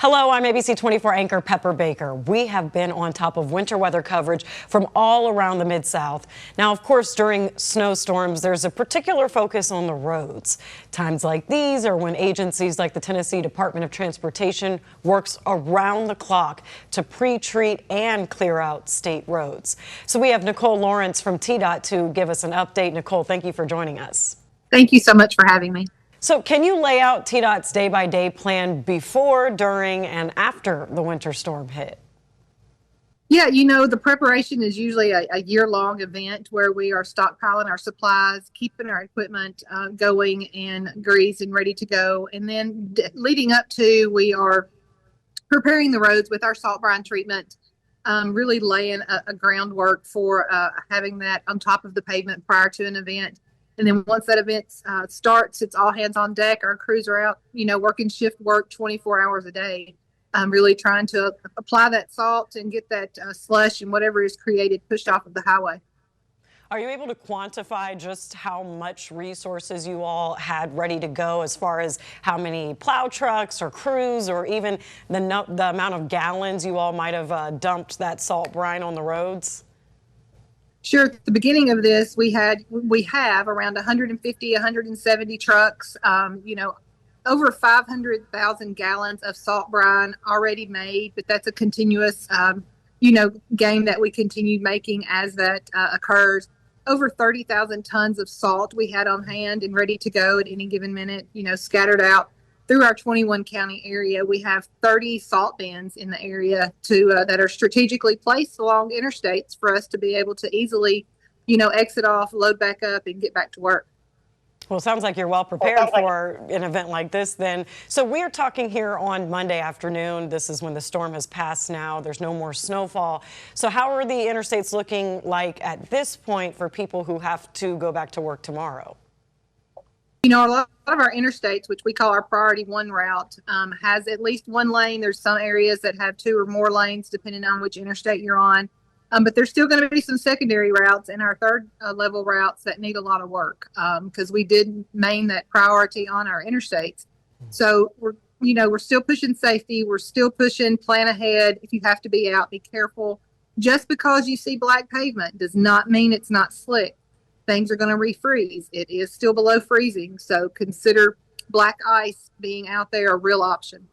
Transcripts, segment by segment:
Hello, I'm ABC24 anchor Pepper Baker. We have been on top of winter weather coverage from all around the Mid-South. Now, of course, during snowstorms, there's a particular focus on the roads. Times like these are when agencies like the Tennessee Department of Transportation works around the clock to pre-treat and clear out state roads. So we have Nichole Lawrence from TDOT to give us an update. Nichole, thank you for joining us. Thank you so much for having me. So can you lay out TDOT's day-by-day plan before, during, and after the winter storm hit? Yeah, the preparation is usually a year-long event where we are stockpiling our supplies, keeping our equipment going and greased and ready to go. And then leading up to, we are preparing the roads with our salt brine treatment, really laying a groundwork for having that on top of the pavement prior to an event. And then once that event starts, it's all hands on deck. Our crews are out, working shift work 24 hours a day, really trying to apply that salt and get that slush and whatever is created pushed off of the highway. Are you able to quantify just how much resources you all had ready to go as far as how many plow trucks or crews or even the amount of gallons you all might have dumped that salt brine on the roads? Sure. At the beginning of this, we have around 150, 170 trucks, over 500,000 gallons of salt brine already made, but that's a continuous, game that we continue making as that occurs. Over 30,000 tons of salt we had on hand and ready to go at any given minute, scattered out through our 21 county area. We have 30 salt bins in the area that are strategically placed along interstates for us to be able to easily, exit off, load back up, and get back to work. Well, it sounds like you're well prepared for an event like this then. So we're talking here on Monday afternoon. This is when the storm has passed now. There's no more snowfall. So how are the interstates looking like at this point for people who have to go back to work tomorrow? A lot of our interstates, which we call our priority one route, has at least one lane. There's some areas that have two or more lanes, depending on which interstate you're on. But there's still going to be some secondary routes and our third level routes that need a lot of work because we did main that priority on our interstates. So we're still pushing safety. We're still pushing plan ahead. If you have to be out, be careful. Just because you see black pavement does not mean it's not slick. Things are going to refreeze. It is still below freezing, so consider black ice being out there a real option.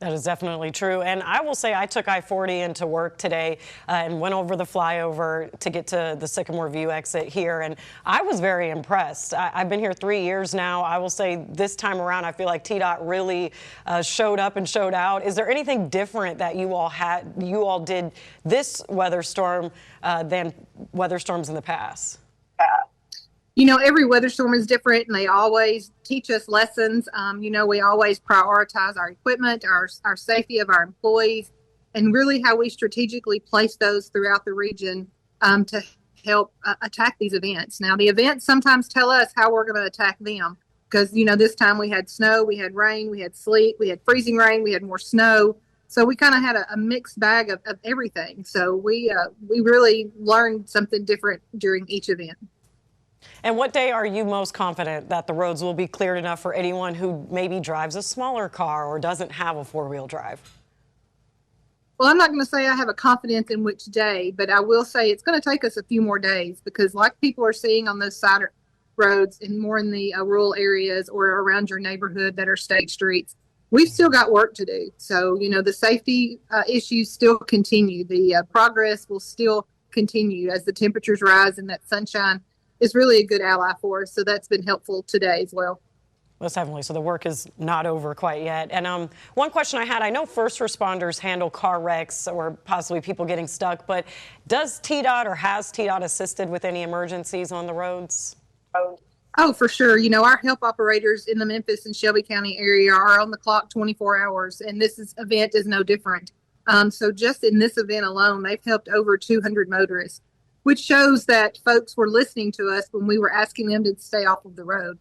That is definitely true. And I will say I took I-40 into work today and went over the flyover to get to the Sycamore View exit here. And I was very impressed. I've been here 3 years now. I will say this time around, I feel like TDOT really showed up and showed out. Is there anything different that you all did this weather storm than weather storms in the past? Every weather storm is different and they always teach us lessons. We always prioritize our equipment, our safety of our employees, and really how we strategically place those throughout the region to help attack these events. Now, the events sometimes tell us how we're going to attack them because, this time we had snow, we had rain, we had sleet, we had freezing rain, we had more snow. So we kind of had a mixed bag of everything. So we really learned something different during each event. And what day are you most confident that the roads will be cleared enough for anyone who maybe drives a smaller car or doesn't have a four-wheel drive? Well, I'm not going to say I have a confidence in which day, but I will say it's going to take us a few more days because like people are seeing on those side roads and more in the rural areas or around your neighborhood that are state streets, we've still got work to do. So, the safety issues still continue. The progress will still continue as the temperatures rise and that sunshine is really a good ally for us. So that's been helpful today as well. Most definitely. So the work is not over quite yet. And one question I had, I know first responders handle car wrecks or possibly people getting stuck, but does TDOT or has TDOT assisted with any emergencies on the roads? Oh, for sure. Our help operators in the Memphis and Shelby County area are on the clock 24 hours, and event is no different. So just in this event alone, they've helped over 200 motorists, which shows that folks were listening to us when we were asking them to stay off of the road.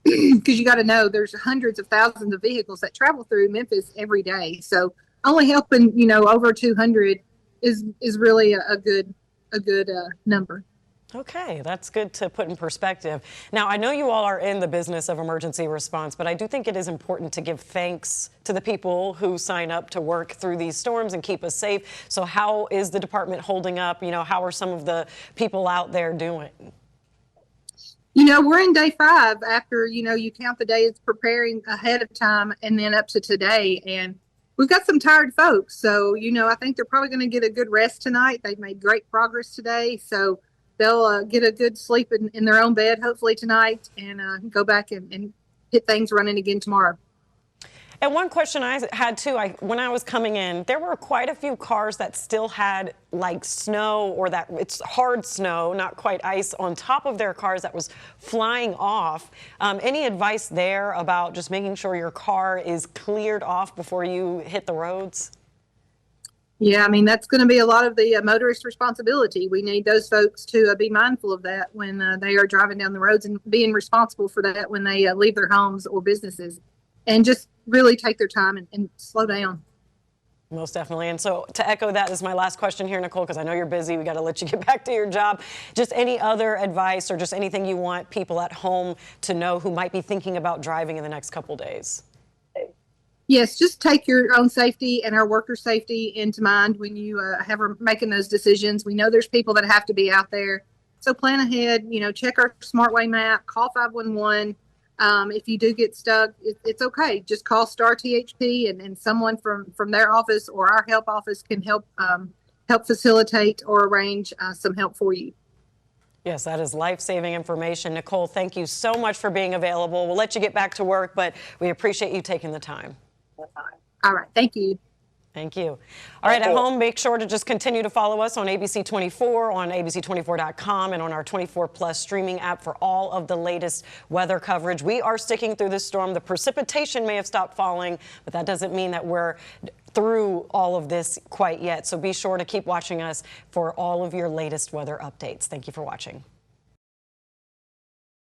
Because you got to know there's hundreds of thousands of vehicles that travel through Memphis every day. So only helping, over 200 is really a good number. Okay, that's good to put in perspective. Now, I know you all are in the business of emergency response, but I do think it is important to give thanks to the people who sign up to work through these storms and keep us safe. So how is the department holding up? You know, how are some of the people out there doing? You know, we're in day 5 after, you count the days preparing ahead of time and then up to today. And we've got some tired folks. So, I think they're probably going to get a good rest tonight. They've made great progress today. So they'll get a good sleep in their own bed, hopefully tonight, and go back and hit things running again tomorrow. And one question I had too, when I was coming in, there were quite a few cars that still had like snow, or that it's hard snow, not quite ice, on top of their cars that was flying off. Any advice there about just making sure your car is cleared off before you hit the roads? Yeah, I mean, that's going to be a lot of the motorist responsibility. We need those folks to be mindful of that when they are driving down the roads, and being responsible for that when they leave their homes or businesses, and just really take their time and slow down. Most definitely. And so to echo that, this is my last question here, Nichole, because I know you're busy. We got to let you get back to your job. Just any other advice or just anything you want people at home to know who might be thinking about driving in the next couple days? Yes, just take your own safety and our workers' safety into mind when you are making those decisions. We know there's people that have to be out there. So plan ahead, check our SmartWay map, call 511. If you do get stuck, it's okay. Just call Star THP, and someone from their office or our help office can help facilitate or arrange some help for you. Yes, that is life-saving information. Nichole, thank you so much for being available. We'll let you get back to work, but we appreciate you taking the time. All right. Thank you. Thank you. All right, at home, make sure to just continue to follow us on ABC24, on ABC24.com, and on our 24+ streaming app for all of the latest weather coverage. We are sticking through this storm. The precipitation may have stopped falling, but that doesn't mean that we're through all of this quite yet. So be sure to keep watching us for all of your latest weather updates. Thank you for watching.